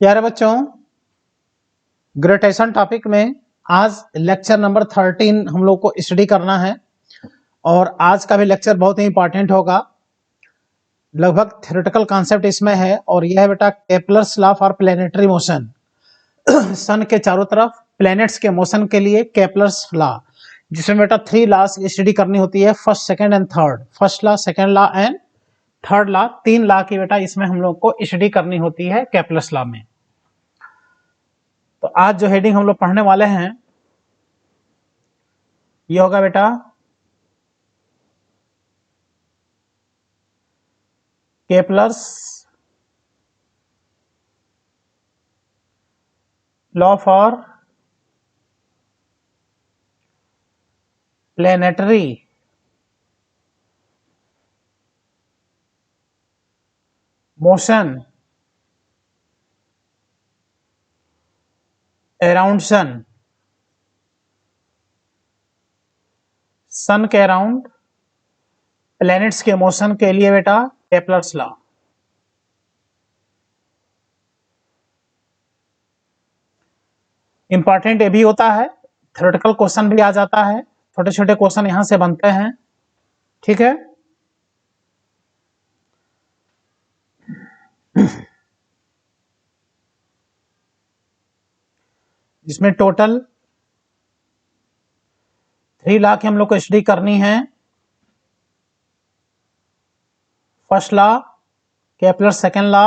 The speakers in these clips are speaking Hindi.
प्यारे बच्चों, ग्रेजुएशन टॉपिक में आज लेक्चर नंबर 13 हम लोग को स्टडी करना है और आज का भी लेक्चर बहुत ही इंपॉर्टेंट होगा। लगभग थ्योरेटिकल कॉन्सेप्ट इसमें है और यह है बेटा Kepler's law for planetary motion. Sun के चारों तरफ प्लैनेट्स के मोशन के लिए केपलर्स लॉ, जिसमें बेटा 3 लॉज की स्टडी करनी होती है, first, second and third. First law, second law and third law, 3 law की बेटा इसमें हम लोग को स्टडी करनी होती है केपलर्स लॉ में। तो आज जो हेडिंग हम लोग पढ़ने वाले हैं ये होगा बेटा Kepler's law for planetary motion around sun, sun के अराउंड प्लैनेट्स के मोशन के लिए बेटा केपलर्स लॉ। इंपॉर्टेंट ये भी होता है, थ्योरेटिकल क्वेश्चन भी आ जाता है, छोटे छोटे क्वेश्चन यहां से बनते हैं, ठीक है। जिसमें टोटल 3 लॉ की हम लोग को स्टडी करनी है। First law, Kepler's second law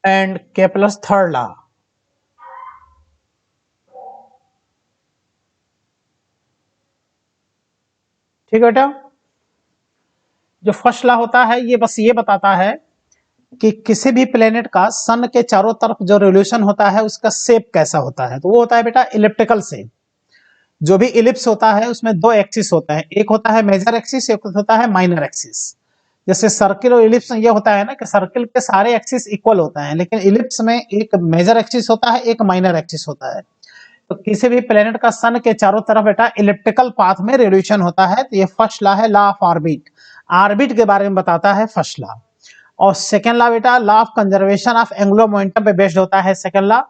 and Kepler's third law. ठीक है बेटा। जो फर्स्ट लॉ होता है ये बस ये बताता है कि किसी भी प्लेनेट का सन के चारों तरफ जो रेवोल्यूशन होता है उसका शेप कैसा होता है। तो वो होता है बेटा इलिप्टिकल शेप। जो भी इलिप्स होता है उसमें 2 एक्सिस होता है, एक होता है मेजर एक्सिस, एक होता है माइनर एक्सिस। जैसे सर्किल और इलिप्स में ये होता है ना कि सर्किल के सारे एक्सिस इक्वल होता है, लेकिन इलिप्स में एक मेजर एक्सिस होता है, एक माइनर एक्सिस होता है। तो किसी भी प्लेनेट का सन के चारों तरफ बेटा इलिप्टिकल पाथ में रेवोल्यूशन होता है। तो ये फर्स्ट लॉ है, लॉ ऑफ ऑर्बिट। ऑर्बिट के बारे में बताता है फर्स्ट लॉ। और सेकेंड लॉ बेटा law of conservation of angular momentum पे बेस्ड होता है सेकेंड लॉ,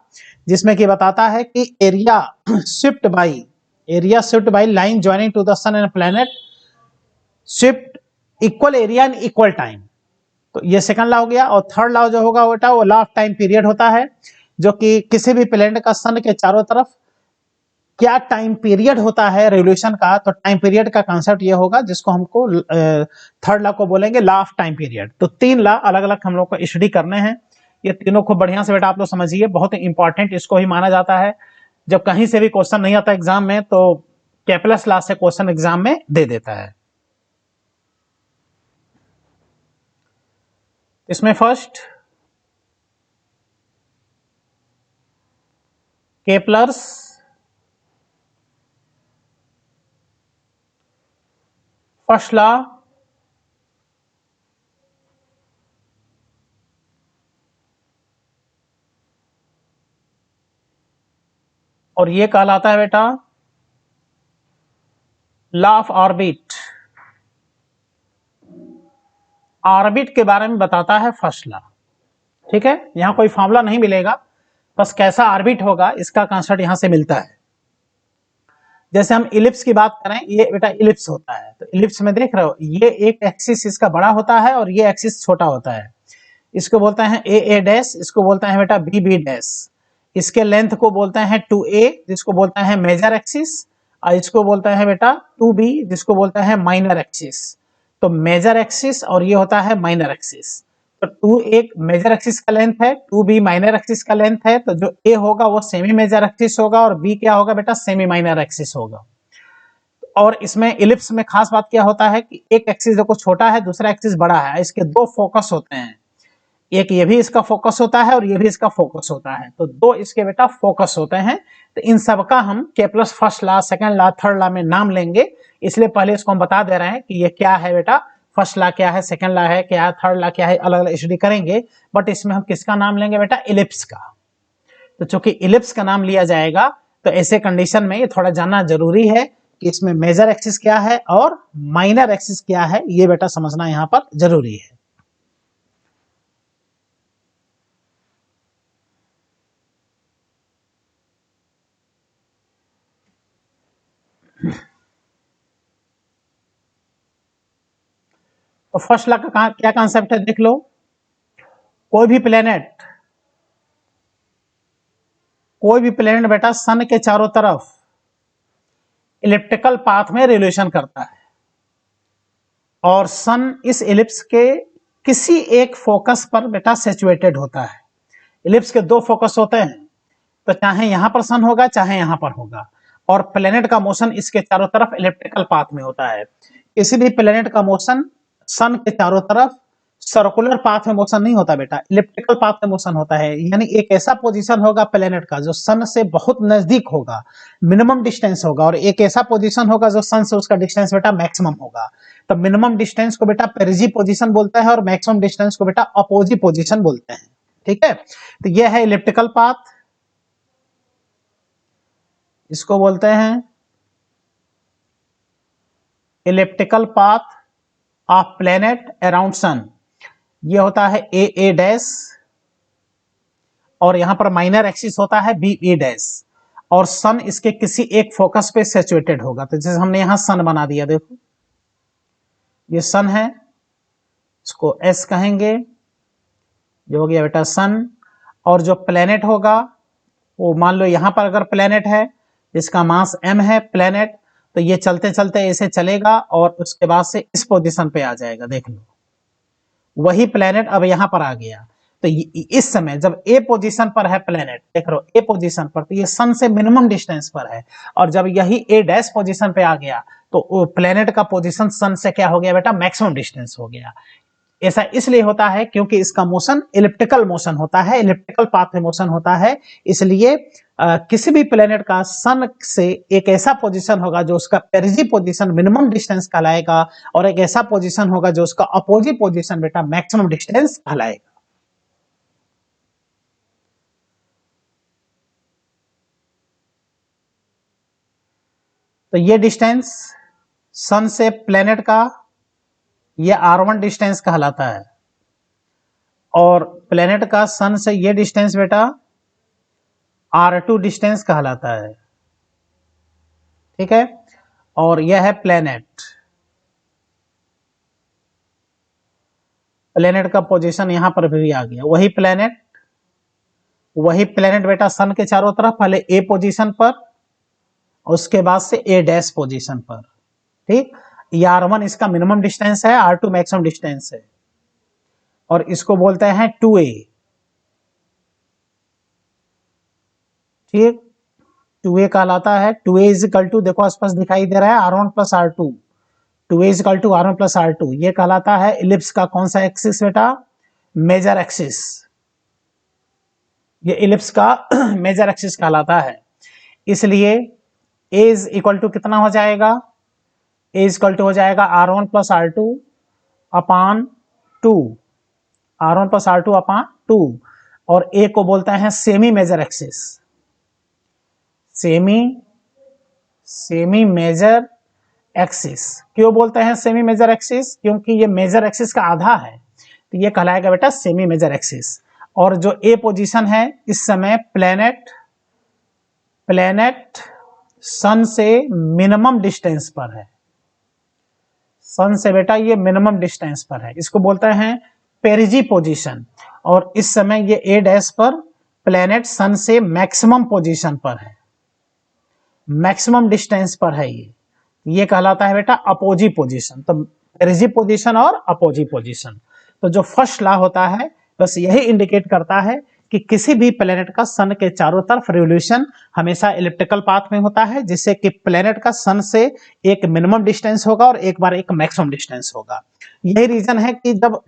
जिसमें कि बताता है कि area shift by line joining to the sun and planet shift equal area in equal time. तो ये सेकंड लॉ हो गया। और थर्ड लॉ जो होगा बेटा वो लॉ ऑफ टाइम पीरियड होता है, जो कि किसी भी प्लैनेट का सन के चारों तरफ क्या टाइम पीरियड होता है रेवोल्यूशन का। तो टाइम पीरियड का कांसेप्ट ये होगा जिसको हमको थर्ड लॉ को बोलेंगे लॉ ऑफ टाइम पीरियड। तो 3 लॉ अलग अलग हम लोग को स्टडी करने हैं। ये तीनों को बढ़िया से बेटा आप लोग समझिए, बहुत इंपॉर्टेंट इसको ही माना जाता है। जब कहीं से भी क्वेश्चन नहीं आता एग्जाम में तो केपलर्स लॉ से क्वेश्चन एग्जाम में दे देता है। इसमें फर्स्ट केपलर्स फर्स्ट लॉ और ये कहलाता है बेटा लॉ ऑफ ऑर्बिट। ऑर्बिट के बारे में बताता है फर्स्ट लॉ, ठीक है। यहां कोई फॉर्मूला नहीं मिलेगा, बस कैसा ऑर्बिट होगा इसका कांसेप्ट यहां से मिलता है। जैसे हम इलिप्स की बात करें, ये बेटा इलिप्स होता है। तो इलिप्स में देख रहे हो ये एक एक्सिस इसका बड़ा होता है और ये एक्सिस छोटा होता है। इसको बोलते हैं ए डैश, इसको बोलते हैं बेटा बी डैश। इसके लेंथ को बोलते हैं 2a, जिसको बोलते हैं मेजर एक्सिस, और इसको बोलते हैं बेटा 2b, जिसको बोलते हैं माइनर एक्सिस। तो मेजर एक्सिस और ये होता है माइनर एक्सिस। तो 2 एक मेजर एक्सिस का लेंथ है, 2b माइनर एक्सिस का लेंथ है। तो जो a होगा वो सेमी मेजर एक्सिस होगा और b क्या होगा बेटा सेमी माइनर एक्सिस होगा। और इसमें इलिप्स में खास बात क्या होता है कि एक एक्सिस देखो छोटा है, दूसरा एक्सिस बड़ा है, इसके 2 फोकस होते हैं। एक ये भी इसका फोकस होता है और ये भी इसका फोकस होता है। तो 2 इसके बेटा फोकस होते हैं। तो इन सब का हम Kepler's first law, second law, third law में नाम लेंगे। इसलिए पहले इसको हम बता दे रहे हैं कि ये क्या है बेटा, फर्स्ट लॉ क्या है, सेकंड लॉ है क्या है, थर्ड लॉ क्या है, अलग अलग स्टडी करेंगे। बट इसमें हम किसका नाम लेंगे बेटा, इलिप्स का। तो चूंकि इलिप्स का नाम लिया जाएगा तो ऐसे कंडीशन में ये थोड़ा जानना जरूरी है कि इसमें मेजर एक्सिस क्या है और माइनर एक्सिस क्या है, ये बेटा समझना यहाँ पर जरूरी है। तो फर्स्ट लॉ का क्या कॉन्सेप्ट है देख लो। कोई भी प्लेनेट बेटा सन के चारों तरफ इलिप्टिकल पाथ में रिवोल्यूशन करता है और सन इस इलिप्स के किसी एक फोकस पर बेटा सिचुएटेड होता है। इलिप्स के दो फोकस होते हैं, तो चाहे यहां पर सन होगा चाहे यहां पर होगा, और प्लेनेट का मोशन इसके चारों तरफ इलिप्टिकल पाथ में होता है। किसी भी प्लेनेट का मोशन सन के चारों तरफ सर्कुलर पाथ में मोशन नहीं होता बेटा, इलिप्टिकल पाथ में मोशन होता है। यानी एक ऐसा पोजीशन होगा प्लेनेट का जो सन से बहुत नजदीक होगा, मिनिमम डिस्टेंस होगा, और एक ऐसा पोजीशन होगा जो सन से उसका डिस्टेंस बेटा मैक्सिमम होगा। तो मिनिमम डिस्टेंस को बेटा पेरिजी पोजीशन बोलता है और मैक्सिमम डिस्टेंस को बेटा अपोजी पोजीशन बोलते हैं। ठीक है, तो यह है इलिप्टिकल पाथ, इसको बोलते हैं elliptical path of planet around sun. ये होता है ए डैश, और यहां पर माइनर एक्सिस होता है बी ए डैश, और सन इसके किसी एक फोकस पे सिचुएटेड होगा। तो जैसे हमने यहां सन बना दिया, देखो ये सन है, इसको एस कहेंगे, जो हो गया बेटा सन। और जो प्लेनेट होगा वो मान लो यहां पर अगर प्लेनेट है जिसका मास m है प्लेनेट, तो ये चलते चलते ऐसे चलेगा और उसके बाद से इस पोजीशन पे आ जाएगा। देख लो वही प्लेनेट अब यहां पर आ गया। तो इस समय जब ए पोजीशन पर है प्लेनेट, देख लो ए पोजीशन पर, तो ये सन से मिनिमम डिस्टेंस पर है, और जब यही ए डैश पोजीशन पे आ गया तो प्लेनेट का पोजीशन सन से क्या हो गया बेटा, मैक्सिमम डिस्टेंस हो गया। ऐसा इसलिए होता है क्योंकि इसका मोशन इलिप्टिकल मोशन होता है, इलिप्टिकल पाथ में मोशन होता है। इसलिए किसी भी प्लेनेट का सन से एक ऐसा पोजीशन होगा जो उसका पेरिजी पोजीशन मिनिमम डिस्टेंस कहलाएगा, और एक ऐसा पोजीशन होगा जो उसका अपोजिट पोजीशन बेटा मैक्सिमम डिस्टेंस कहलाएगा। तो ये डिस्टेंस सन से प्लेनेट का ये r1 डिस्टेंस कहलाता है, और प्लेनेट का सन से ये डिस्टेंस बेटा r2 डिस्टेंस कहलाता है। ठीक है, और यह है प्लेनेट का पोजीशन यहां पर भी आ गया। वही प्लेनेट बेटा सन के चारों तरफ पहले ए पोजीशन पर, उसके बाद से ए डैश पोजीशन पर। ठीक, ये r1 इसका मिनिमम डिस्टेंस है, r2 मैक्सिमम डिस्टेंस है, और इसको बोलते हैं 2a। ठीक, 2a कहलाता है। 2a इज इक्वल टू, देखो आसपास दिखाई दे रहा है r1 plus r2, 2a is equal to r1 plus r2। ये कहलाता है इलिप्स का कौन सा एक्सिस बेटा, मेजर एक्सिस। ये इलिप्स का मेजर एक्सिस कहलाता है। इसलिए a इज इक्वल टू कितना हो जाएगा, a इज इक्वल टू हो जाएगा r1 प्लस r2 अपान 2, r1 प्लस r2 अपान 2, और a को बोलते हैं semi major axis. Semi major axis क्यों बोलते हैं सेमी मेजर एक्सिस, क्योंकि ये मेजर एक्सिस का आधा है, तो ये कहलाएगा बेटा सेमी मेजर एक्सिस। और जो ए पोजीशन है इस समय प्लेनेट सन से मिनिमम डिस्टेंस पर है, सन से बेटा ये मिनिमम डिस्टेंस पर है, इसको बोलते हैं पेरिजी पोजीशन। और इस समय ये ए डैश पर प्लेनेट सन से मैक्सिमम पोजीशन पर है, मैक्सिमम डिस्टेंस पर है। ये कहलाता है बेटा अपोजी पोजीशन। तो पेरिजी पोजीशन और अपोजी पोजीशन। तो जो फर्स्ट लॉ होता है बस यही इंडिकेट करता है कि किसी भी प्लेनेट का सन के चारों तरफ रिवोल्यूशन हमेशा इलिप्टिकल पाथ में होता है, जिससे कि प्लेनेट का सन से एक मिनिमम डिस्टेंस होगा और एक बार एक मैक्सिमम डिस्टेंस होगा। यही रीजन है कि जब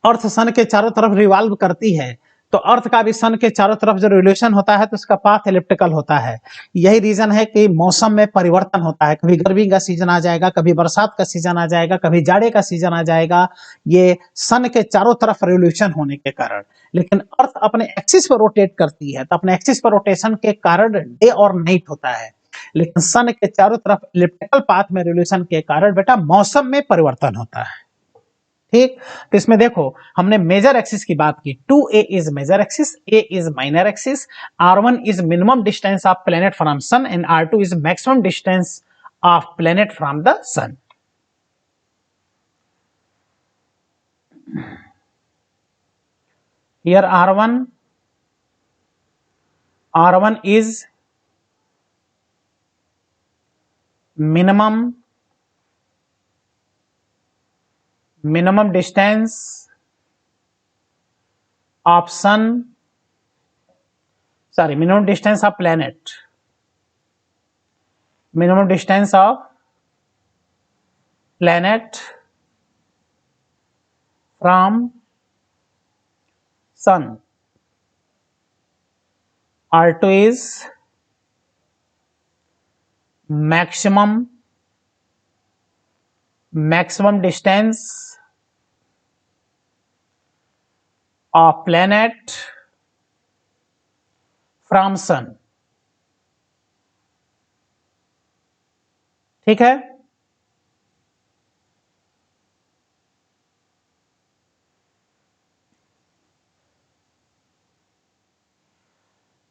अर्थ सन के चारों तरफ रिवॉल्व करती है तो अर्थ का भी सन के चारों तरफ जो रिवोल्यूशन होता है तो उसका पाथ इलिप्टिकल होता है। यही रीजन है कि मौसम में परिवर्तन होता है, कभी गर्मी का सीजन आ जाएगा, कभी बरसात का सीजन आ जाएगा, कभी जाड़े का सीजन आ जाएगा, ये सन के चारों तरफ रिवोल्यूशन होने के कारण। लेकिन अर्थ अपने एक्सिस पर रोटेट करती है, तो अपने एक्सिस पर रोटेशन के कारण डे और नाइट होता है, लेकिन सन के चारों तरफ इलिप्टिकल पाथ में रिवोल्यूशन के कारण बेटा मौसम में परिवर्तन होता है। ठीक, तो इसमें देखो हमने मेजर एक्सिस की बात की, 2a is major axis, a is minor axis, r1 is minimum distance of planet from sun and r2 is maximum distance of planet from the sun. Here R1 is minimum distance of sun, sorry, minimum distance of planet, minimum distance of planet from sun. R2 is maximum distance of planet from sun. ठीक है,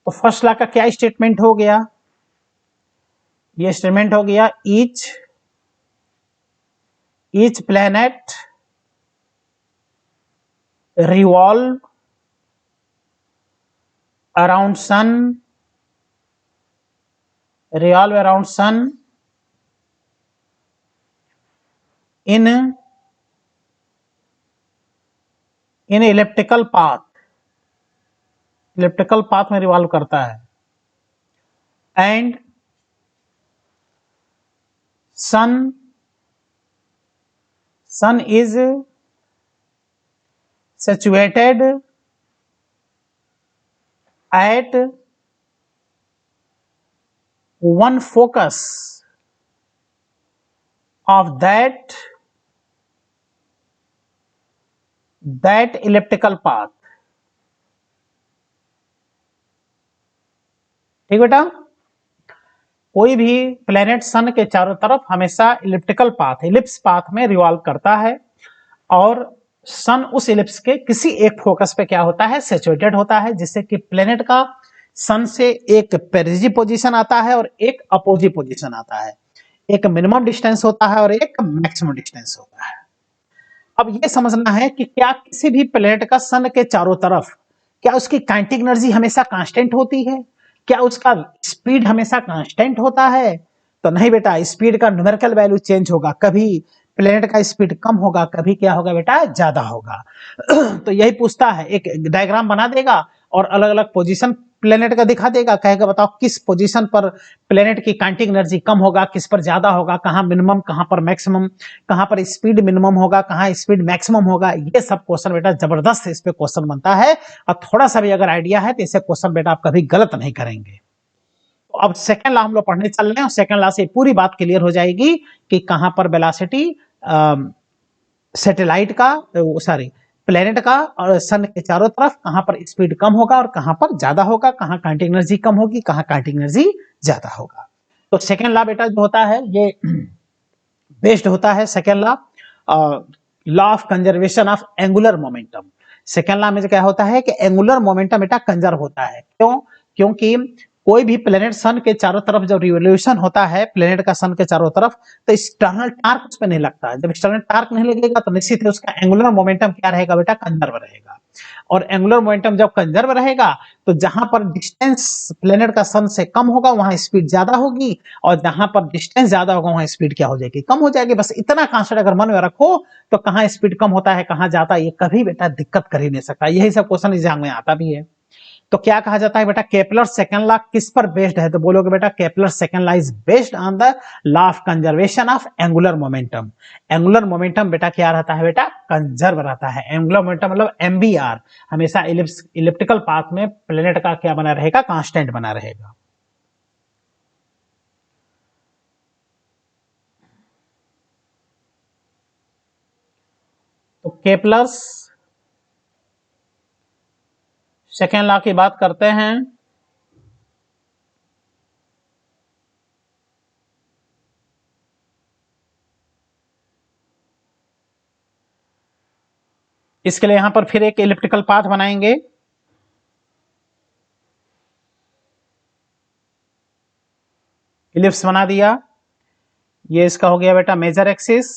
तो फर्स्ट लॉ का क्या स्टेटमेंट हो गया? ये स्टेटमेंट हो गया each planet revolve around sun in elliptical path में रिवॉल्व करता है, and sun is situated at one focus of that elliptical path. ठीक बेटा, कोई भी प्लेनेट सन के चारों तरफ हमेशा इलिप्टिकल पाथ, इलिप्स पाथ में रिवॉल्व करता है, और सन उस इलिप्स के किसी एक फोकस पे क्या होता है? सैचुरेटेड होता है, जिससे कि प्लेनेट का सन से एक पेरिजी पोजीशन आता है और एक अपोजी पोजीशन आता है, एक मिनिमम डिस्टेंस होता है और एक मैक्सिमम डिस्टेंस होता है। अब ये समझना है कि क्या किसी भी प्लेनेट का सन के चारों तरफ क्या उसकी काइनेटिक एनर्जी हमेशा कांस्टेंट होती है? क्या उसका स्पीड हमेशा कांस्टेंट होता है? तो नहीं बेटा, स्पीड का न्यूमेरिकल वैल्यू चेंज होगा, कभी प्लेनेट का स्पीड कम होगा, कभी क्या होगा बेटा? ज्यादा होगा। तो यही पूछता है, एक डायग्राम बना देगा और अलग अलग पोजीशन प्लेनेट का दिखा देगा, कहेगा बताओ किस पोजीशन पर प्लेनेट की काइनेटिक एनर्जी कम होगा, किस पर ज्यादा होगा, कहां मिनिमम, कहां पर मैक्सिमम, कहां पर स्पीड मिनिमम होगा, कहां स्पीड मैक्सिमम होगा। ये सब क्वेश्चन बेटा जबरदस्त इस पे क्वेश्चन बनता है, और थोड़ा सा भी अगर आइडिया है तो इसे क्वेश्चन बेटा आप कभी गलत नहीं करेंगे। तो अब सेकेंड लॉ हम लोग पढ़ने चल रहे हैं, और सेकेंड लॉ से पूरी बात क्लियर हो जाएगी कि कहां पर वेलोसिटी सैटेलाइट का, सॉरी प्लेनेट का और सन के चारों तरफ कहां पर स्पीड कम होगा और कहां पर ज्यादा होगा, कहां काइनेटिक एनर्जी कम होगी, कहां काइनेटिक एनर्जी ज्यादा होगा। तो सेकेंड लॉ बेटा जो होता है ये बेस्ड होता है, second law of conservation of angular momentum. Second law में क्या होता है कि एंगुलर मोमेंटम बेटा कंजर्व होता है। क्यों? क्योंकि कोई भी प्लेनेट सन के चारों तरफ जब रिवोल्यूशन होता है प्लेनेट का सन के चारों तरफ, तो एक्सटर्नल टार्क उस पर नहीं लगता है। जब एक्सटर्नल टार्क नहीं लगेगा तो निश्चित है उसका एंगुलर मोमेंटम क्या रहेगा बेटा? कंजर्व रहेगा। और एंगुलर मोमेंटम जब कंजर्व रहेगा तो जहां पर डिस्टेंस प्लेनेट का सन से कम होगा वहां स्पीड ज्यादा होगी, और जहां पर डिस्टेंस ज्यादा होगा वहां स्पीड क्या हो जाएगी? कम हो जाएगी। बस इतना कांसेप्ट अगर मन में रखो तो कहां स्पीड कम होता है, कहां जाता है, ये कभी बेटा दिक्कत कर ही नहीं सकता। यही सब क्वेश्चन एग्जाम में आता भी है। तो क्या कहा जाता है बेटा? केपलर सेकंड लॉ किस पर बेस्ड है? तो बोलोगे बेटा Kepler second law is based on the law of conservation of angular momentum. Angular momentum बेटा क्या रहता है बेटा? कंजर्व रहता है। एंगुलर मोमेंटम मतलब एमबीआर, हमेशा इलिप्टिकल पाथ में प्लेनेट का क्या बना रहेगा? कांस्टेंट बना रहेगा। तो केपलर्स सेकेंड लॉ की बात करते हैं। इसके लिए यहां पर फिर एक इलिप्टिकल पाथ बनाएंगे। इलिप्स बना दिया, ये इसका हो गया बेटा मेजर एक्सिस,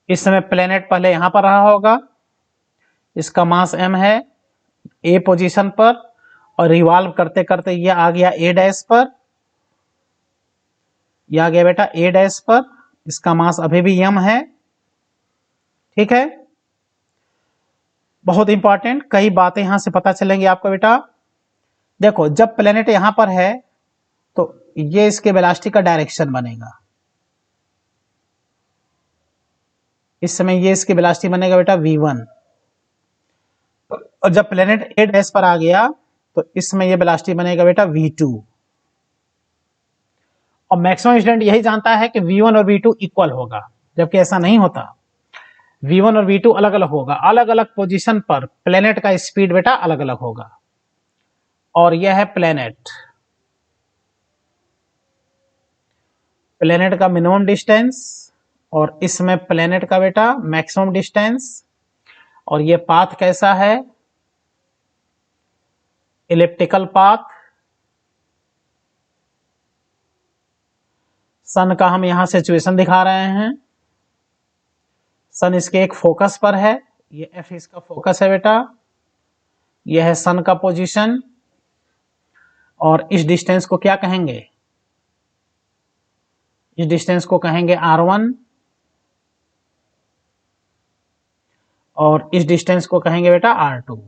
इस समय प्लेनेट पहले यहां पर रहा होगा, इसका मास m है a पोजीशन पर, और रिवॉल्व करते करते ये आ गया a डैश पर, ये आ गया बेटा a डैश पर, इसका मास अभी भी m है। ठीक है, बहुत इंपॉर्टेंट, कई बातें यहां से पता चलेंगी आपको बेटा। देखो जब प्लेनेट यहां पर है तो ये इसके वेलोसिटी का डायरेक्शन बनेगा, इस समय ये इसकी वेलोसिटी बनेगा बेटा v1, और जब प्लेनेट a डैश पर आ गया तो इस समय ये वेलोसिटी बनेगा बेटा v2। और मैक्सिमम स्टूडेंट यही जानता है कि v1 और v2 इक्वल होगा, जबकि ऐसा नहीं होता। v1 और v2 अलग अलग होगा, अलग अलग पोजीशन पर प्लेनेट का स्पीड बेटा अलग अलग होगा। और यह है प्लेनेट, प्लेनेट का मिनिमम डिस्टेंस, और इसमें प्लेनेट का बेटा मैक्सिमम डिस्टेंस। और ये पाथ कैसा है, इलिप्टिकल पाथ। सन का हम यहां सिचुएशन दिखा रहे हैं, सन इसके एक फोकस पर है, ये एफ इसका फोकस है बेटा, यह है सन का पोजीशन। और इस डिस्टेंस को क्या कहेंगे, इस डिस्टेंस को कहेंगे r1, और इस डिस्टेंस को कहेंगे बेटा r2।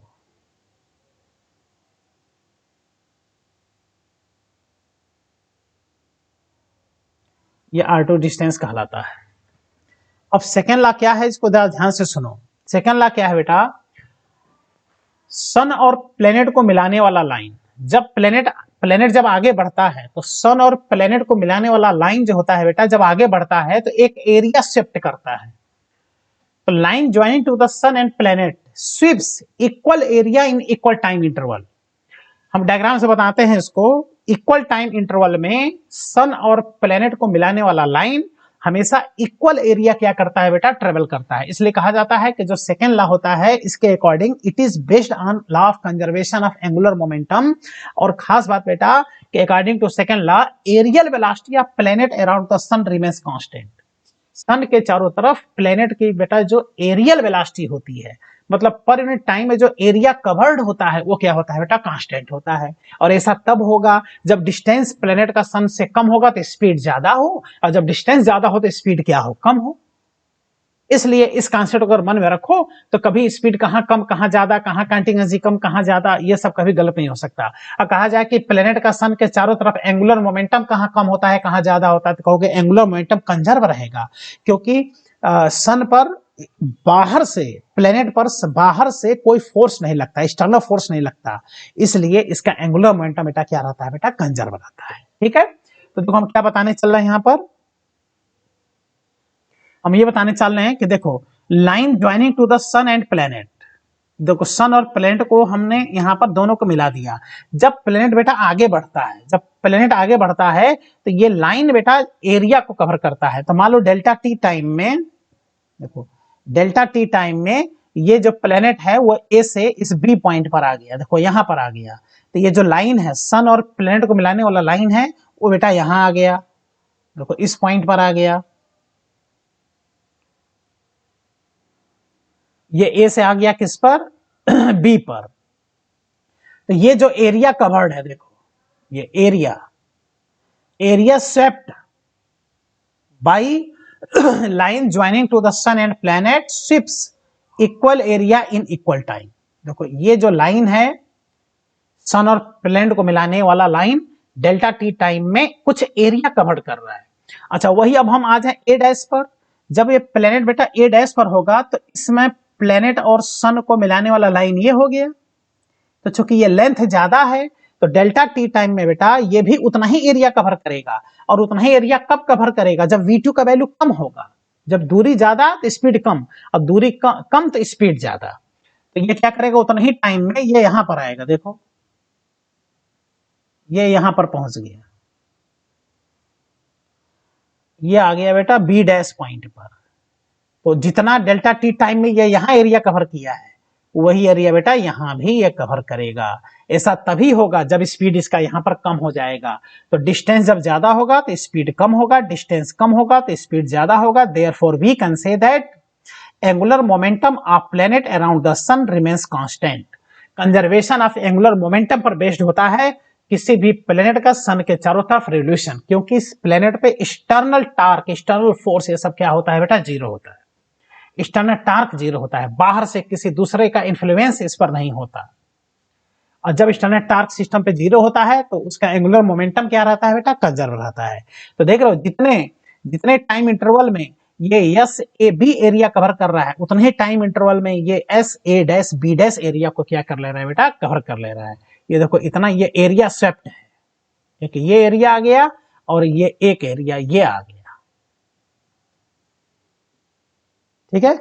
ये r2 डिस्टेंस कहलाता है। अब सेकेंड लॉ क्या है, इसको ध्यान से सुनो। सेकेंड लॉ क्या है बेटा, सन और प्लेनेट को मिलाने वाला लाइन, जब प्लेनेट जब आगे बढ़ता है तो सन और प्लेनेट को मिलाने वाला लाइन जो होता है बेटा, जब आगे बढ़ता है तो एक एरिया शिफ्ट करता है। तो line joining to the sun and planet sweeps equal area in equal time interval. हम डायग्राम से बताते हैं इसको। इक्वल टाइम इंटरवल में सन और प्लेनेट को मिलाने वाला लाइन हमेशा इक्वल एरिया क्या करता है बेटा, ट्रेवल करता है। इसलिए कहा जाता है कि जो सेकेंड लॉ होता है इसके according it is based on law of conservation of angular momentum. और खास बात बेटा कि according to second law areal velocity of planet around the sun remains constant. Sun के चारों तरफ प्लेनेट की बेटा जो एरियल वेलोसिटी होती है, मतलब पर यूनिट टाइम में जो एरिया कवर्ड होता है वो क्या होता है बेटा, कांस्टेंट होता है। और ऐसा तब होगा जब डिस्टेंस प्लेनेट का सन से कम होगा तो स्पीड ज्यादा हो, और जब डिस्टेंस ज्यादा हो तो स्पीड क्या हो, कम हो। इसलिए इस कॉन्सेप्ट को अगर मन में रखो तो कभी स्पीड कहां कम कहां ज्यादा, कहां कंटीन्यूअसली कम कहां ज्यादा, ये सब कभी गलत नहीं हो सकता। और कहा जाए कि प्लेनेट का सन के चारों तरफ एंगुलर मोमेंटम कहां कम होता है कहां ज्यादा होता है, तो कहोगे एंगुलर मोमेंटम कंजर्व रहेगा, क्योंकि सन पर बाहर से, प्लेनेट पर बाहर से कोई फोर्स नहीं लगता, एक्सटर्नल फोर्स नहीं लगता, इसलिए इसका एंगुलर मोमेंटम बेटा क्या रहता है बेटा, कंजर्व रहता है। ठीक है, तो देखो हम क्या बताने चल रहे हैं यहां पर, हम ये बताने चल रहे हैं कि देखो line joining to the sun and planet, देखो सन और प्लेनेट को हमने यहां पर दोनों को मिला दिया। जब प्लेनेट बेटा आगे बढ़ता है, जब प्लेनेट आगे बढ़ता है तो ये लाइन बेटा एरिया को कवर करता है। तो मान लो डेल्टा टी टाइम में, देखो डेल्टा टी टाइम में ये जो प्लेनेट है वो ए से इस बी पॉइंट पर आ गया, देखो यहां पर आ गया। तो ये जो लाइन है सन और प्लेनेट को मिलाने वाला लाइन है वो बेटा यहां आ गया, देखो इस पॉइंट पर आ गया। ये ए से आ गया किस पर, बी पर। तो ये जो एरिया कवर्ड है, देखो ये area swept by line joining to the sun and planet sweeps equal area in equal time. देखो ये जो लाइन है सन और प्लैनेट को मिलाने वाला लाइन डेल्टा टी टाइम में कुछ एरिया कवर कर रहा है। अच्छा वही अब हम आ जाए ए डैश पर। जब ये प्लैनेट बेटा ए डैश पर होगा तो इसमें प्लैनेट और सन को मिलाने वाला लाइन ये हो गया। तो चूंकि ये लेंथ ज्यादा है तो डेल्टा टी टाइम में बेटा ये भी उतना ही एरिया कवर करेगा। और उतना ही एरिया कब कवर करेगा, जब v2 का वैल्यू कम होगा। जब दूरी ज्यादा तो स्पीड कम, और दूरी कम तो स्पीड ज्यादा। तो ये क्या करेगा, उतना ही टाइम में ये यहां पर आएगा, देखो ये यहां पर पहुंच गया, ये आ गया बेटा बी डैश पॉइंट पर। तो जितना डेल्टा टी टाइम में ये यहां एरिया कवर किया है वही एरिया बेटा यहां भी ये कवर करेगा। ऐसा तभी होगा जब स्पीड इसका यहां पर कम हो जाएगा। तो डिस्टेंस जब ज्यादा होगा तो स्पीड कम होगा, डिस्टेंस कम होगा तो स्पीड ज्यादा होगा। Therefore we can say that angular momentum of planet around the sun remains constant. Conservation of angular momentum पर बेस्ड होता है किसी भी प्लेनेट का सन के चारों तरफ रेवोल्यूशन, क्योंकि इस प्लेनेट पे एक्सटर्नल टार्क, एक्सटर्नल फोर्स, ये सब क्या होता है बेटा, जीरो होता है। एक्सटर्नल टार्क जीरो होता है, बाहर से किसी दूसरे का इन्फ्लुएंस इस पर नहीं होता। और जब एक्सटर्नल टार्क सिस्टम पे जीरो होता है तो उसका एंगुलर मोमेंटम क्या रहता है बेटा, कंजर्व रहता है। तो देख रहे हो जितने जितने टाइम इंटरवल में ये S A B area cover कर रहा है, उतने ही टाइम इंटरवल में ये S A dash B dash area को क्या कर ले रहा है बेटा, कवर कर ले रहा है। ये देखो इतना ये एरिया स्वेप्ट है, एक ये एरिया आ गया और ये एक एरिया ये आ गया। ठीक है,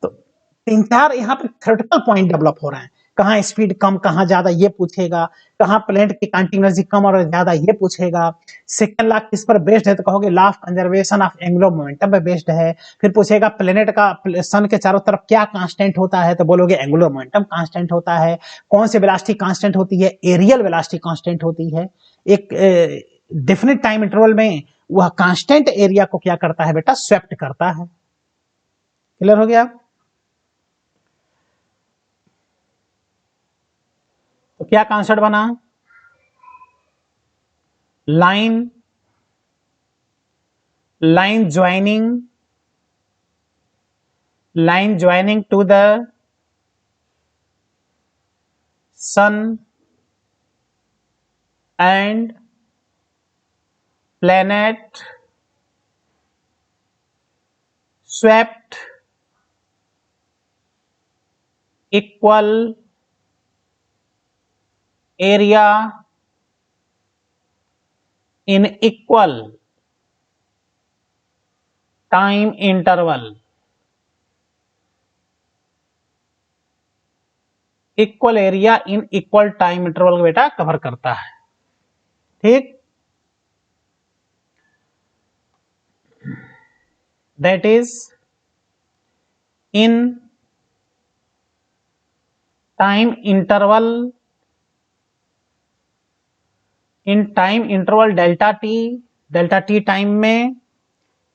तो तीन चार यहाँ पे थ्योरेटिकल पॉइंट डेवलप हो रहे हैं। कहाँ स्पीड कम कहाँ ज्यादा ये पूछेगा, कहाँ प्लेनेट की काइनेटिक एनर्जी कम और ज्यादा ये पूछेगा। सेकंड लॉ किस पर बेस्ड है, तो कहोगे law of conservation of angular momentum पर बेस्ड है। फिर पूछेगा प्लेनेट का सन के चारों तरफ क्या कांस्टेंट होता है, तो बोलोगे एंगुलर मोमेंटम कांस्टेंट होता है। कौन सी वेलोसिटी कांस्टेंट होती है, एरियल वेलोसिटी कांस्टेंट होती है। एक डेफिनेट टाइम इंटरवल में वह कांस्टेंट एरिया को क्या करता है बेटा, स्वेप्ट करता है। क्लियर हो गया। तो क्या कॉन्सेप्ट बना, line joining to the sun and planet swept equal area in equal time interval, equal area in equal time interval बेटा कवर करता है। ठीक, that is in time interval, in time interval delta T time में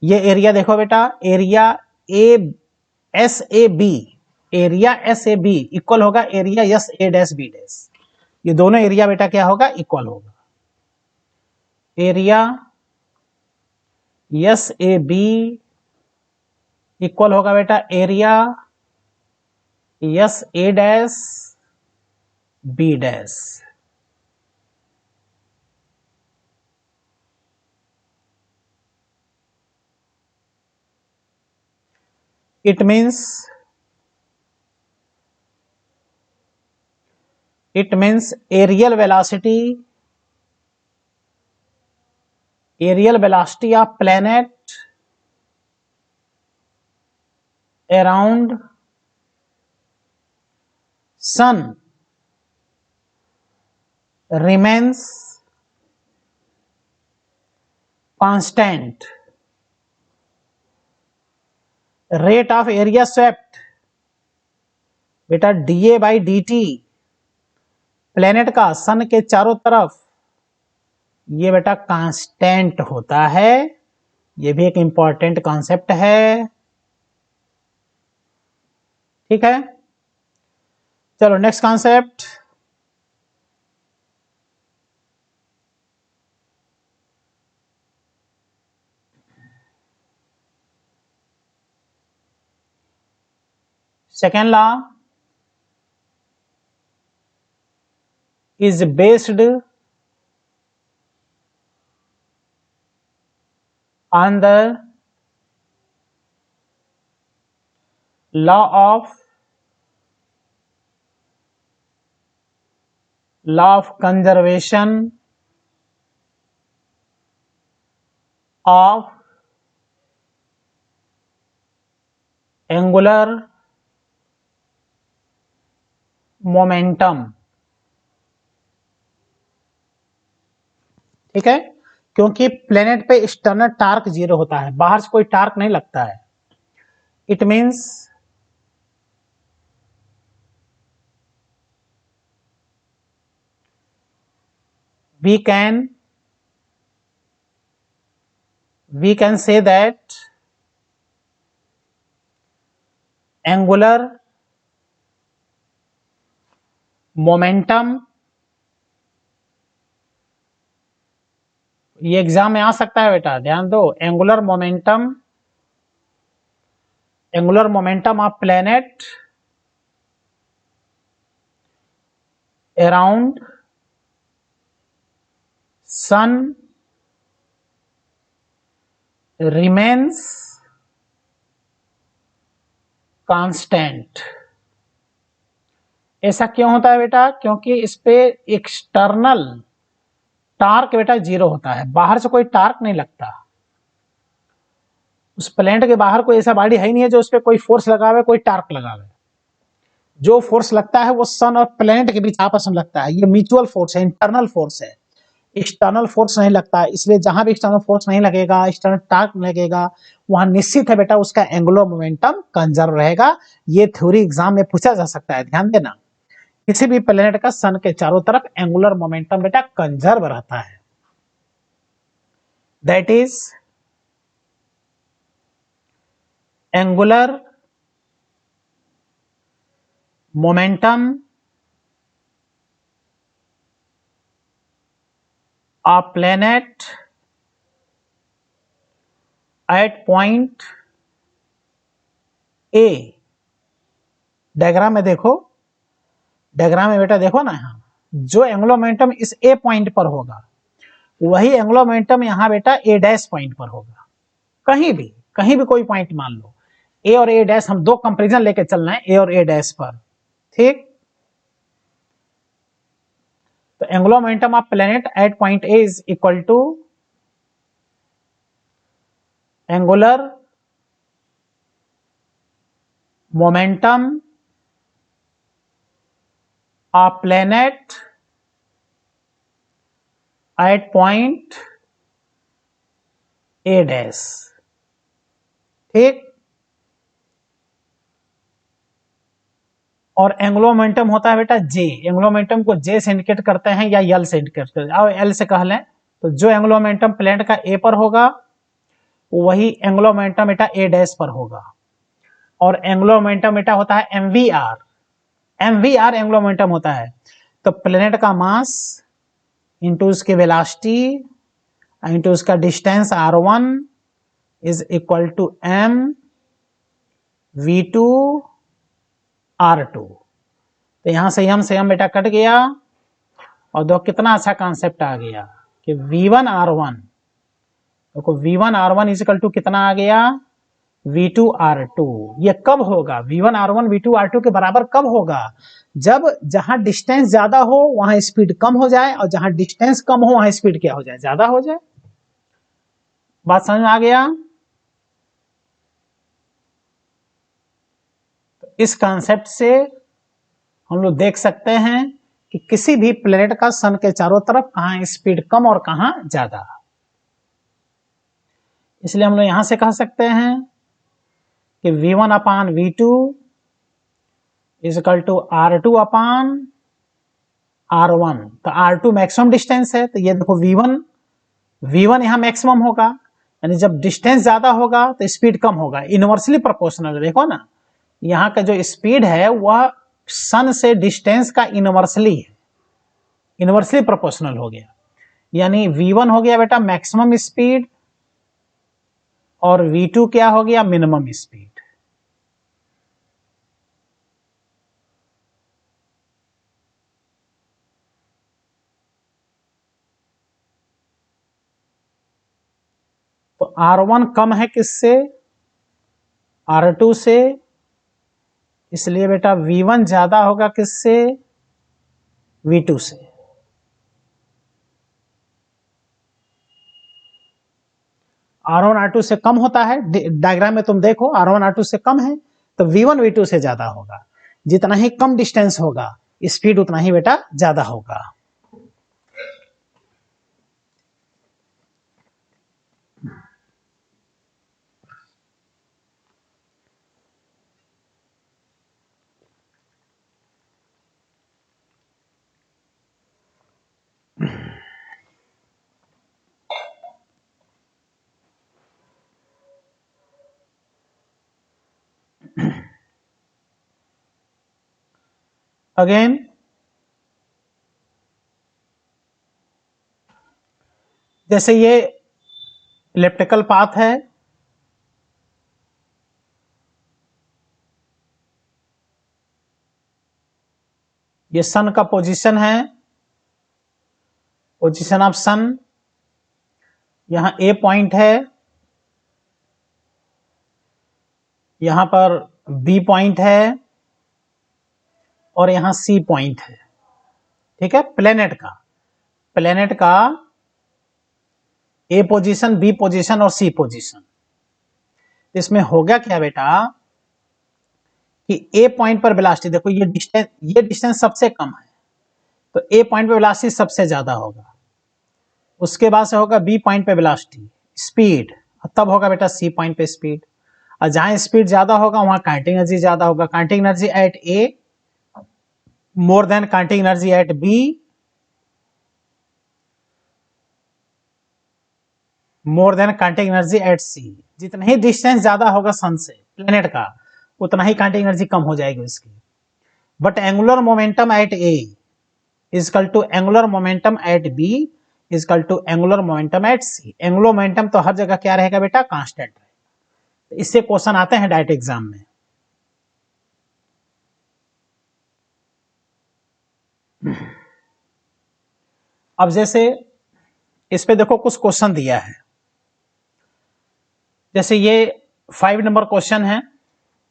ये एरिया देखो बेटा, area S A B, area S A B equal होगा area S A dash B dash. ये दोनों एरिया बेटा क्या होगा, इक्वल होगा। Area S A B equal होगा बेटा area S A dash B dash. it means aerial velocity of planet around sun remains constant, rate of area swept बेटा dA by dt, प्लेनेट का सन के चारों तरफ ये बेटा कांस्टेंट होता है। ये भी एक इंपॉर्टेंट कॉन्सेप्ट है। ठीक है, चलो next concept, second law is based on the law of conservation of angular momentum। ठीक है, क्योंकि प्लेनेट पे एक्सटर्नल टार्क जीरो होता है, बाहर से कोई टार्क नहीं लगता है। It means we can say that angular momentum, ये एग्जाम में आ सकता है बेटा, ध्यान दो। Angular momentum of planet around sun remains constant. ऐसा क्यों होता है बेटा? क्योंकि इस पे एक्सटर्नल टार्क बेटा जीरो होता है, बाहर से कोई टार्क नहीं लगता। उस प्लेनेट के बाहर कोई ऐसा बॉडी है ही नहीं है जो उस पर कोई फोर्स लगावे, कोई टार्क लगावे। जो फोर्स लगता है वो सन और प्लेनेट के बीच आपस में लगता है। ये म्यूचुअल फोर्स है, इंटरनल फोर्स है, एक्सटर्नल फोर्स नहीं लगता। इसलिए जहां भी एक्सटर्नल फोर्स नहीं लगेगा, एक्सटर्नल टार्क नहीं लगेगा, वहां निश्चित है बेटा उसका एंगुलर मोमेंटम कंजर्व रहेगा। ये थ्योरी एग्जाम में पूछा जा सकता है, ध्यान देना। किसी भी प्लेनेट का सन के चारों तरफ एंगुलर मोमेंटम बेटा कंजर्व रहता है। That is angular momentum of planet at point A. Diagram में देखो, डायग्राम में बेटा देखो ना, यहां जो एंगुलर मोमेंटम इस ए पॉइंट पर होगा वही एंगुलर मोमेंटम यहां बेटा ए डैश पॉइंट पर होगा। कहीं भी कोई पॉइंट मान लो, ए और ए डैश, हम दो कंपेरिजन लेके चलना है ए और ए डैश पर, ठीक। तो angular momentum of planet at point A is equal to angular momentum of planet at point A dash, ठीक। और एंगुलर मोमेंटम होता है बेटा जे। एंगुलर मोमेंटम को जे से इंडिकेट करते हैं या यल से इंडिकेट करते हैं, आओ एल से कह लें। तो जो एंगुलर मोमेंटम प्लेनेट का ए पर होगा वही एंगुलर मोमेंटम बेटा ए डैश पर होगा। और एंगुलर मोमेंटम बेटा होता है एमवीआर। एमवीआर एंगुलर मोमेंटम होता है। तो प्लेनेट का मास इंटू उसकी वेलोसिटी इंटू उसका distance r1 is equal to m v2 r2। तो यहां से हम बेटा कट गया और दो कितना अच्छा कॉन्सेप्ट आ गया कि v1 r1, देखो v1 r1 is equal to कितना आ गया, v2 r2। ये कब होगा? v1 r1 v2 r2 के बराबर कब होगा? जब जहां डिस्टेंस ज्यादा हो वहां स्पीड कम हो जाए, और जहां डिस्टेंस कम हो वहां स्पीड क्या हो जाए, ज्यादा हो जाए। बात समझ में आ गया? तो इस कॉन्सेप्ट से हम लोग देख सकते हैं कि किसी भी प्लेनेट का सन के चारों तरफ कहां स्पीड कम और कहां ज्यादा। इसलिए हम लोग यहां से कह सकते हैं कि v1 upon v2 is equal to r2 upon r1। तो r2 मैक्सिमम डिस्टेंस है, तो ये देखो v1 यहां मैक्सिमम होगा, यानी जब डिस्टेंस ज्यादा होगा तो स्पीड कम होगा। इनवर्सली प्रोपोर्शनल है, देखो ना यहां का जो स्पीड है वह सन से डिस्टेंस का इनवर्सली प्रोपोर्शनल हो गया। यानी v1 हो गया बेटा मैक्सिमम स्पीड और v2 क्या हो गया, मिनिमम स्पीड। तो r1 कम है किससे, r2 से, इसलिए बेटा v1 ज्यादा होगा किससे, v2 से। r1 r2 से कम होता है, डायग्राम में तुम देखो r1 r2 से कम है, तो v1 v2 से ज्यादा होगा। जितना ही कम डिस्टेंस होगा स्पीड उतना ही बेटा ज्यादा होगा। अगेन जैसे ये इलिप्टिकल पाथ है, ये सन का पोजीशन है, पोजीशन ऑफ सन, यहां ए पॉइंट है, यहां पर बी पॉइंट है और यहां सी पॉइंट है। ठीक है, प्लेनेट का ए पोजीशन, बी पोजीशन और सी पोजीशन। इसमें हो गया क्या बेटा कि ए पॉइंट पर वेलोसिटी, देखो ये डिस्टेंस सबसे कम है, तो ए पॉइंट पे वेलोसिटी सबसे ज्यादा होगा, उसके बाद से होगा बी पॉइंट पे वेलोसिटी स्पीड, तब होगा बेटा सी पॉइंट पे स्पीड। और जहां स्पीड ज्यादा होगा वहां काइनेटिक एनर्जी ज्यादा होगा। Kinetic energy at A more than kinetic energy at B, more than kinetic energy at C. जितना ही डिस्टेंस ज्यादा होगा सन से प्लेनेट का, उतना ही काइनेटिक एनर्जी कम हो जाएगी उसकी। But angular momentum at A equal to angular momentum at B equal to angular momentum at C. Angular momentum तो हर जगह क्या रहेगा बेटा, कांस्टेंट रहेगा। इससे क्वेश्चन आते हैं डायरेक्ट एग्जाम में। अब जैसे इस पे देखो कुछ क्वेश्चन दिया है, जैसे ये 5 नंबर क्वेश्चन है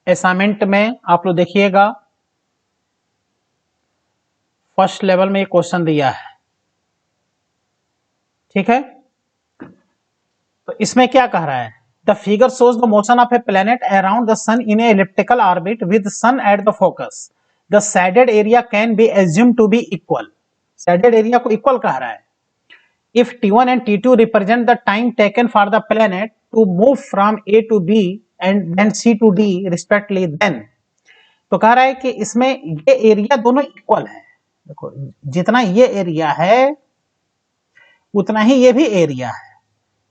असाइनमेंट में, आप लोग देखिएगा फर्स्ट लेवल में ये क्वेश्चन दिया है। ठीक है, तो इसमें क्या कह रहा है, the figure shows the motion of a planet around the sun in a elliptical orbit with sun at the focus. The shaded area can be assume to be equal. Shaded area को इक्वल कह रहा है। If T1 and T2 represent the time taken for the planet to move from A to B and then C to D respectively, then तो कह रहा है कि इसमें ये एरिया दोनों इक्वल है। देखो जितना ये एरिया है उतना ही ये भी एरिया है,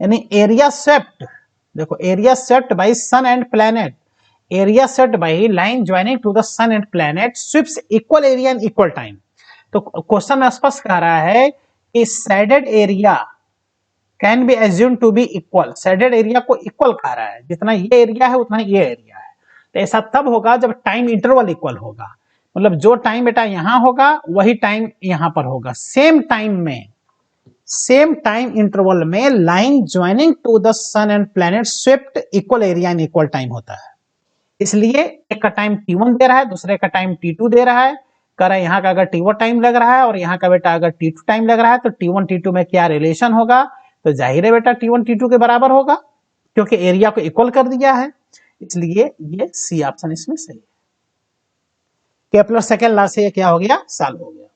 यानी एरिया स्वेप्ट, देखो area swept by sun and planet, area swept by line joining to the sun and planet sweeps equal area in equal time. तो क्वेश्चन में स्पष्ट कह रहा है कि shaded area can be assume to be equal. Shaded area को इक्वल कह रहा है, जितना ये एरिया है उतना ये एरिया है। तो ऐसा तब होगा जब टाइम इंटरवल इक्वल होगा, मतलब जो टाइम बेटा यहां होगा वही टाइम यहां पर होगा। सेम टाइम में, सेम टाइम इंटरवल में line joining to the sun and planet swept equal area in equal time होता है। इसलिए एक का टाइम T1 दे रहा है, दूसरे का टाइम T2 दे रहा है। कह रहा है यहाँ का अगर T1 टाइम लग रहा है और यहाँ का बेटा अगर T2 टाइम लग रहा है तो T1 T2 में क्या रिलेशन होगा, तो जाहिर है बेटा T1 T2 के बराबर होगा, क्योंकि एरिया को इक्वल कर दिया है। इसलिए ये सी ऑप्शन इसमें सही है। केपलर सेकंड लॉ से ये क्या हो गया, सॉल्व हो गया।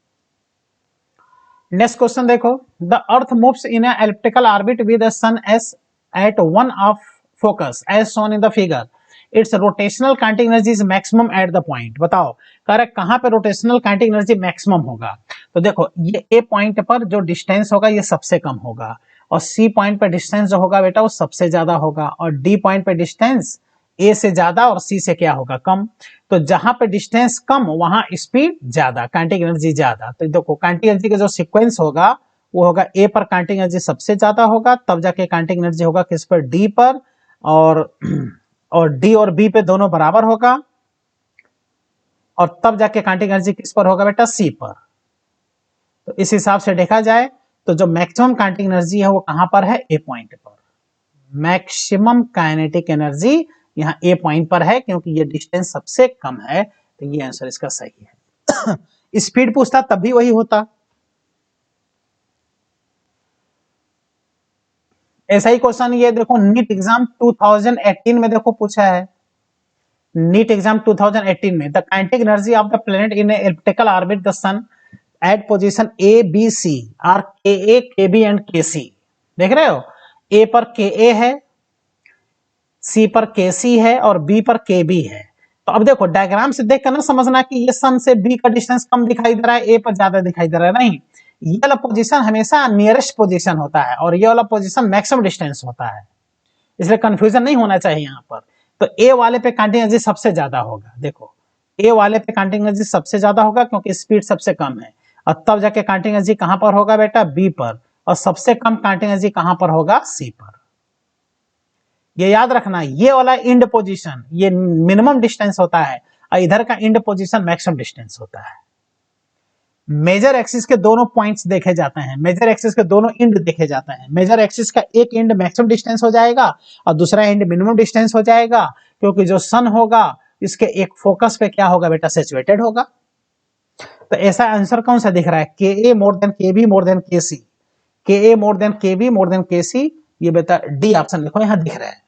नेक्स्ट क्वेश्चन देखो, the earth moves in an elliptical orbit with the sun as at one of focus as shown in the figure. Its rotational kinetic energy is maximum at the point. बताओ कह रहा है कहां पे रोटेशनल काइनेटिक एनर्जी मैक्सिमम होगा। तो देखो ये ए पॉइंट पर जो डिस्टेंस होगा ये सबसे कम होगा, और सी पॉइंट पर डिस्टेंस जो होगा बेटा वो सबसे ज्यादा होगा, और डी पॉइंट पर डिस्टेंस ए से ज्यादा और सी से क्या होगा, कम। तो जहां पे डिस्टेंस कम वहां स्पीड ज्यादा, काइनेटिक एनर्जी ज्यादा। तो देखो काइनेटिक एनर्जी का जो सीक्वेंस होगा वो होगा ए पर काइनेटिक एनर्जी सबसे ज्यादा होगा, तब जाके काइनेटिक एनर्जी होगा किस पर, डी पर, और डी और बी पे दोनों बराबर होगा, और तब जाके काइनेटिक एनर्जी किस पर होगा बेटा, सी पर। तो इस हिसाब से देखा जाए तो जो मैक्सिमम काइनेटिक एनर्जी है वो कहां पर है, ए पॉइंट पर। मैक्सिमम काइनेटिक एनर्जी यहाँ ए पॉइंट पर है, क्योंकि ये डिस्टेंस सबसे कम है, तो ये आंसर इसका सही है। स्पीड पूछता तब भी वही होता। ऐसा ही क्वेश्चन ये देखो नीट एग्जाम 2018 में देखो पूछा है, नीट एग्जाम 2018 में, the kinetic energy of the planet in elliptical orbit the sun at position A B C are K A के बी एंड के सी। देख रहे हो, ए पर के ए है, सी पर के सी है और बी पर के बी है। तो अब देखो डायग्राम से देख कर ना समझना कि ये सन से बी का डिस्टेंस कम दिखाई दे रहा है, ए पर ज्यादा दिखाई दे रहा है, नहीं। ये वाला पोजीशन हमेशा नियरेस्ट पोजीशन होता है और ये वाला पोजीशन मैक्सिमम डिस्टेंस होता है, इसलिए कंफ्यूजन नहीं होना चाहिए यहाँ पर। तो ए वाले पे काइनेटिक एनर्जी सबसे ज्यादा होगा। देखो ए वाले पे काउंटिंग एनर्जी सबसे ज्यादा होगा क्योंकि स्पीड सबसे कम है, और तब जाके काउंटिंग एनर्जी कहां पर होगा बेटा, बी पर, और सबसे कम काउंटिंग एनर्जी कहां पर होगा, सी पर। ये याद रखना, ये वाला इंड पोजीशन ये मिनिमम डिस्टेंस होता है और इधर का इंड पोजीशन मैक्सिमम डिस्टेंस होता है। मेजर एक्सिस के दोनों पॉइंट्स देखे जाते हैं, मेजर एक्सिस के दोनों इंड देखे जाते हैं। मेजर एक्सिस का एक इंड मैक्सिमम डिस्टेंस हो जाएगा और दूसरा इंड मिनिमम डिस्टेंस हो जाएगा, क्योंकि जो सन होगा इसके एक फोकस पे क्या होगा बेटा, सैचुरेटेड होगा। तो ऐसा आंसर कौन सा दिख रहा है, के ए मोर देन के बी मोर देन के सी, के ए मोर देन के बी मोर देन के सी, ये बेटा डी ऑप्शन देखो यहां दिख रहा है।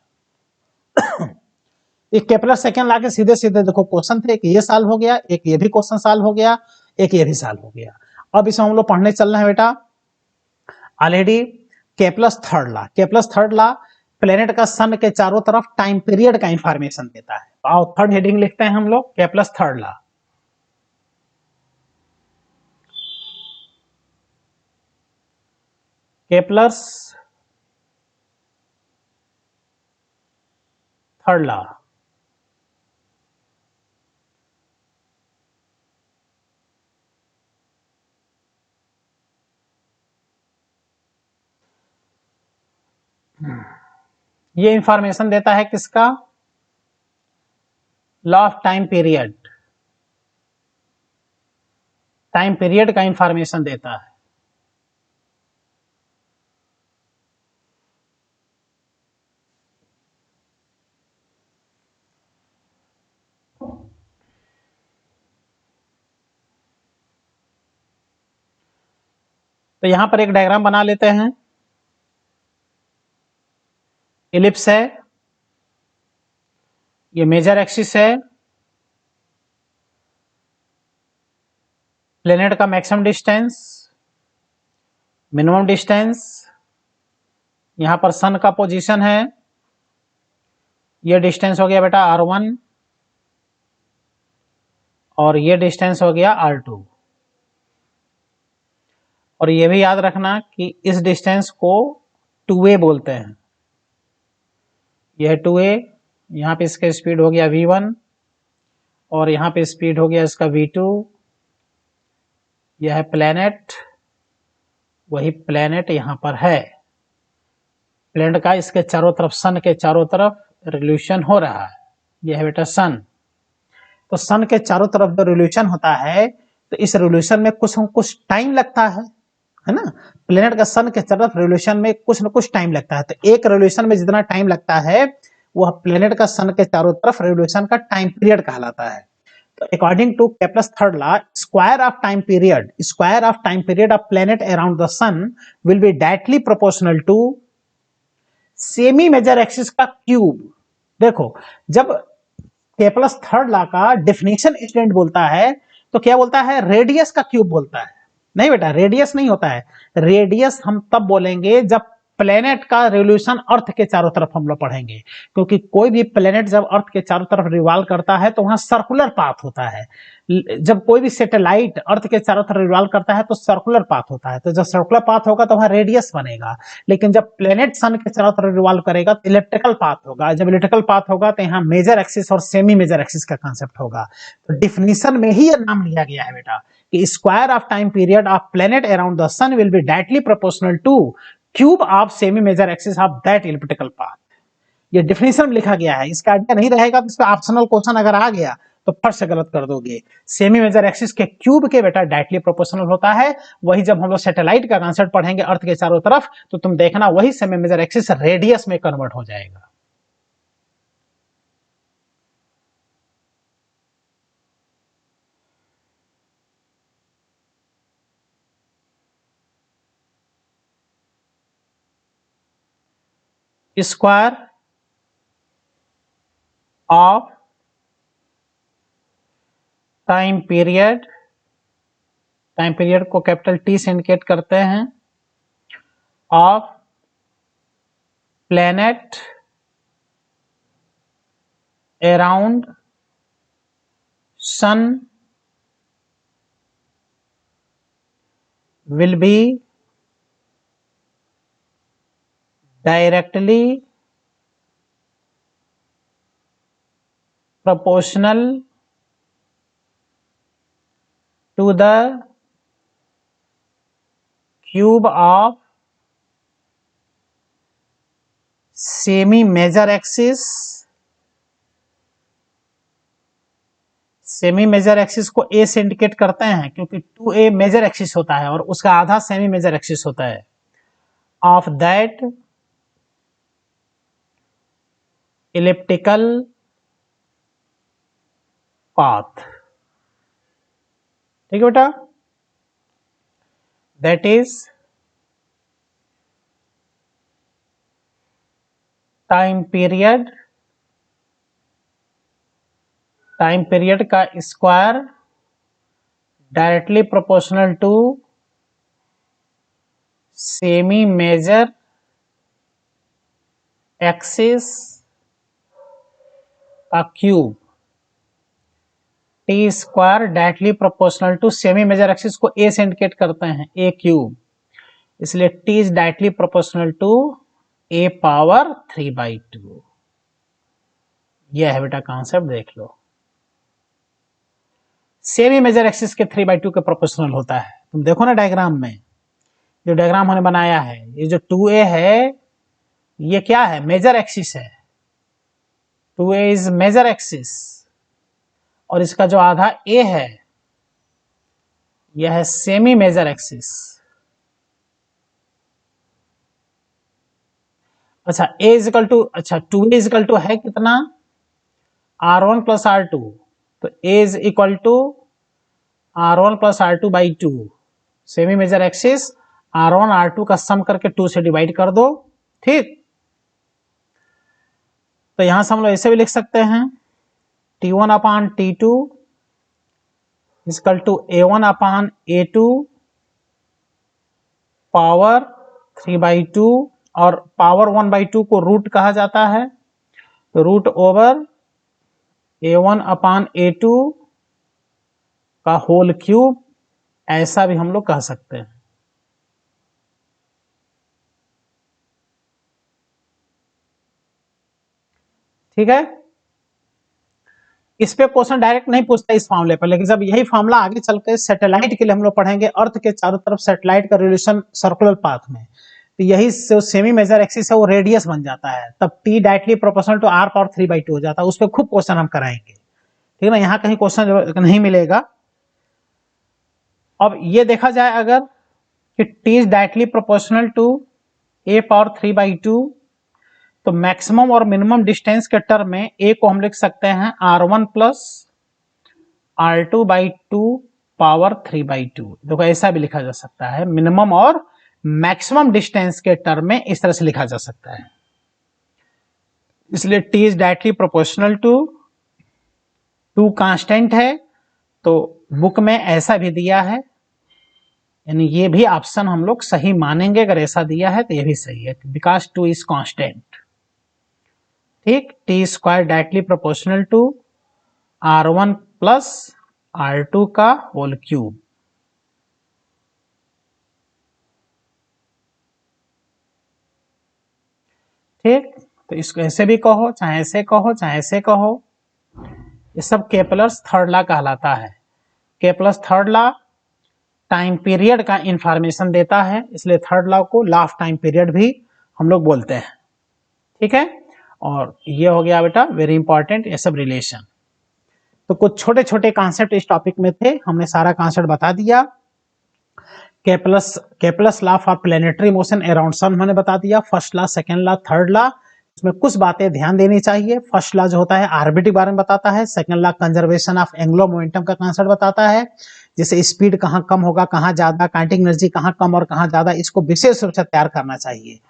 एक केपलर सेकंड लाके सीधे सीधे देखो क्वेश्चन थे, एक ये सॉल्व हो गया, एक ये भी क्वेश्चन सॉल्व हो गया, एक ये भी सॉल्व हो गया। अब इसे हम लोग पढ़ने चल रहे हैं बेटा already Kepler's third law. Kepler's third law planet का सन के चारों तरफ टाइम पीरियड का इंफॉर्मेशन देता है। आओ थर्ड हेडिंग लिखते हैं हम लोग, Kepler's third law. Kepler's third law. ये इंफॉर्मेशन देता है किसका, law of time period, time period का इंफॉर्मेशन देता है। तो यहां पर एक डायग्राम बना लेते हैं। इलिप्स है, ये मेजर एक्सिस है, प्लेनेट का मैक्सिमम डिस्टेंस, मिनिमम डिस्टेंस, यहां पर सन का पोजीशन है, ये डिस्टेंस हो गया बेटा r1 और ये डिस्टेंस हो गया r2। और ये भी याद रखना कि इस डिस्टेंस को 2a बोलते हैं, यह है 2a, यहां पे इसका स्पीड हो गया v1 और यहां पे स्पीड हो गया इसका v2। यह है प्लेनेट, वही प्लेनेट यहां पर है, प्लेनेट का इसके चारों तरफ, सन के चारों तरफ रिवोल्यूशन हो रहा है, यह है बेटा सन। तो सन के चारों तरफ जो रिवोल्यूशन होता है तो इस रिवोल्यूशन में कुछ टाइम लगता है ना, प्लेनेट का सन के तरफ रिवोल्यूशन में कुछ ना कुछ टाइम लगता है। तो एक रिवोल्यूशन में जितना टाइम लगता है वह प्लेनेट का सन के चारों तरफ रिवोल्यूशन का टाइम पीरियड कहलाता है। तो according to Kepler's third law, square of time period of planet around the sun will be directly proportional to semi major axis का क्यूब। देखो जब केपलस थर्ड लॉ का डेफिनेशन स्टूडेंट बोलता है तो क्या बोलता है, रेडियस का क्यूब बोलता है। नहीं बेटा, रेडियस नहीं होता है, रेडियस हम तब बोलेंगे जब प्लेनेट का रिवोल्यूशन अर्थ के चारों तरफ हम लोग पढ़ेंगे, क्योंकि कोई भी प्लेनेट जब अर्थ के चारों तरफ रिवॉल्व करता है तो वहां सर्कुलर पाथ होता है। जब कोई भी सैटेलाइट अर्थ के चारों तरफ रिवॉल्व करता है तो सर्कुलर पाथ होता है, तो जब सर्कुलर पाथ होगा तो वहां रेडियस बनेगा। लेकिन जब प्लेनेट सन के चारों तरफ रिवॉल्व करेगा तो इलेक्ट्रिकल पाथ होगा, जब इलेक्ट्रिकल पाथ होगा तो यहाँ मेजर एक्सिस और सेमी मेजर एक्सिस का कॉन्सेप्ट होगा। तो डिफिनीशन में ही यह नाम लिया गया है बेटा कि square of time period of planet around the sun will be directly proportional to cube of semi major axis of that elliptical path. ये डिफिनेशन में लिखा गया है, इसका आइडिया नहीं रहेगा तो इस पर ऑप्शनल क्वेश्चन अगर आ गया तो फट से गलत कर दोगे। सेमी मेजर एक्सिस के क्यूब के बेटा डायरेक्टली प्रोपोर्शनल होता है। वही जब हम लोग सैटेलाइट का कॉन्सेप्ट पढ़ेंगे अर्थ के चारों तरफ तो तुम देखना वही सेमी मेजर एक्सिस रेडियस में कन्वर्ट हो जाएगा। Square of time period, time period को कैपिटल टी से इंडिकेट करते हैं, of planet around sun will be directly proportional to the cube of semi major axis. Semi major axis को ए से इंडिकेट करते हैं क्योंकि 2a मेजर एक्सिस होता है और उसका आधा सेमी मेजर एक्सिस होता है। ऑफ दैट इलिप्टिकल पाथ, ठीक है बेटा, दैट इज टाइम पीरियड का square directly proportional to semi major axis का cube. T square directly proportional to semi major axis को ए से इंडिकेट करते हैं, ए क्यूब, इसलिए T is directly proportional to A power 3/2। यह है बेटा कॉन्सेप्ट, देख लो। सेमी मेजर एक्सिस के 3/2 के प्रोपोर्शनल होता है। तुम देखो ना डायग्राम में, जो डायग्राम हमने बनाया है, ये जो 2a है ये क्या है, मेजर एक्सिस है। 2a इज मेजर एक्सिस और इसका जो आधा a है यह है सेमी मेजर एक्सिस। अच्छा a इजिकल टू, अच्छा 2a इजिकल टू है कितना, r1 प्लस r2, तो a is equal to r1 plus r2/2। Semi major axis r1 r2 का सम करके 2 से डिवाइड कर दो, ठीक। तो यहां से हम लोग ऐसे भी लिख सकते हैं, T1/T2 equal to A1/A2 power 3/2, और पावर 1/2 को रूट कहा जाता है, तो रूट ओवर A1/A2 का होल क्यूब, ऐसा भी हम लोग कह सकते हैं। ठीक है, इस पे क्वेश्चन डायरेक्ट नहीं पूछता इस फॉर्मूले पर, लेकिन जब यही फॉर्मूला आगे चल के सैटेलाइट के लिए हम लोग पढ़ेंगे, अर्थ के चारों तरफ सैटेलाइट का रिवोल्यूशन सर्कुलर पाथ में, तो यही जो सेमी मेजर एक्सिस है वो रेडियस बन जाता है, तब T directly proportional to r power 3/2 हो जाता है। उस पर खूब क्वेश्चन हम कराएंगे, ठीक है ना, यहाँ कहीं क्वेश्चन नहीं मिलेगा। अब ये देखा जाए अगर कि T is directly proportional to a power 3/2, तो मैक्सिमम और मिनिमम डिस्टेंस के टर्म में a को हम लिख सकते हैं r1 प्लस r2/2 पावर 3/2। देखो ऐसा भी लिखा जा सकता है, मिनिमम और मैक्सिमम डिस्टेंस के टर्म में इस तरह से लिखा जा सकता है। इसलिए t is directly proportional to constant है, तो बुक में ऐसा भी दिया है, यानी ये भी ऑप्शन हम लोग सही मानेंगे। अगर ऐसा दिया है तो ये भी सही है, बिकॉज 2 इज कांस्टेंट, ठीक। T square directly proportional to r1 plus r2 का होल क्यूब। ठीक, तो इसको ऐसे भी कहो, चाहे ऐसे कहो, चाहे ऐसे कहो, ये सब केपलर्स थर्ड लॉ कहलाता है। Kepler's third law time period का इंफॉर्मेशन देता है, इसलिए थर्ड लॉ को लॉ ऑफ टाइम पीरियड भी हम लोग बोलते हैं, ठीक है। और ये हो गया बेटा वेरी इंपॉर्टेंट ये सब रिलेशन। तो कुछ छोटे छोटे कॉन्सेप्ट इस टॉपिक में थे, हमने सारा कॉन्सेप्ट बता दिया। Kepler's law for planetary motion around sun मैंने बता दिया, first law, second law, third law. इसमें कुछ बातें ध्यान देनी चाहिए। फर्स्ट लॉ जो होता है आरबीटी बारे में बताता है, second law conservation of angular momentum का कॉन्सेप्ट बताता है, जैसे स्पीड कहाँ कम होगा, कहाँ ज्यादा, काइनेटिक एनर्जी कहाँ कम और कहाँ ज्यादा, इसको विशेष रूप से तैयार करना चाहिए।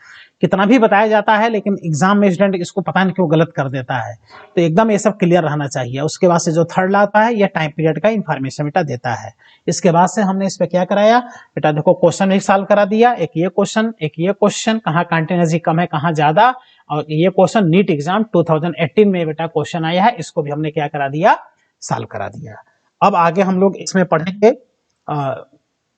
कितना भी बताया जाता है लेकिन एग्जाम में स्टूडेंट इसको पता नहीं क्यों गलत कर देता है, तो एकदम ये सब क्लियर रहना चाहिए। उसके बाद से जो थर्ड लॉ आता है, ये टाइम पीरियड का इंफॉर्मेशन बेटा देता है। इसके बाद से हमने इस पे क्या कराया बेटा, देखो क्वेश्चन भी सॉल्व करा दिया, एक ये क्वेश्चन कहाँ काइनेटिक एनर्जी कम है, कहाँ ज्यादा, और ये क्वेश्चन नीट एग्जाम 2018 में बेटा क्वेश्चन आया है, इसको भी हमने क्या करा दिया, सॉल्व करा दिया। अब आगे हम लोग इसमें पढ़ेंगे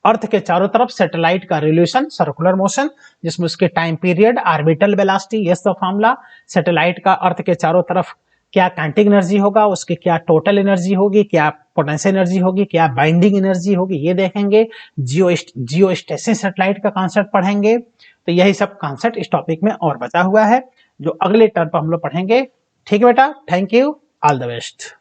अर्थ के चारों तरफ सैटेलाइट का रिवोल्यूशन सर्कुलर मोशन, जिसमें उसके टाइम पीरियड, ऑर्बिटल वेलोसिटी, ये सब फॉर्मूला, सैटेलाइट का अर्थ के चारों तरफ क्या काइनेटिक एनर्जी होगा, उसकी क्या टोटल एनर्जी होगी, क्या पोटेंशियल एनर्जी होगी, क्या बाइंडिंग एनर्जी होगी, ये देखेंगे। जियोस्टेसिस सैटेलाइट का कॉन्सेप्ट पढ़ेंगे। तो यही सब कॉन्सेप्ट इस टॉपिक में और बचा हुआ है, जो अगले टर्म पर हम लोग पढ़ेंगे। ठीक है बेटा, thank you, all the best.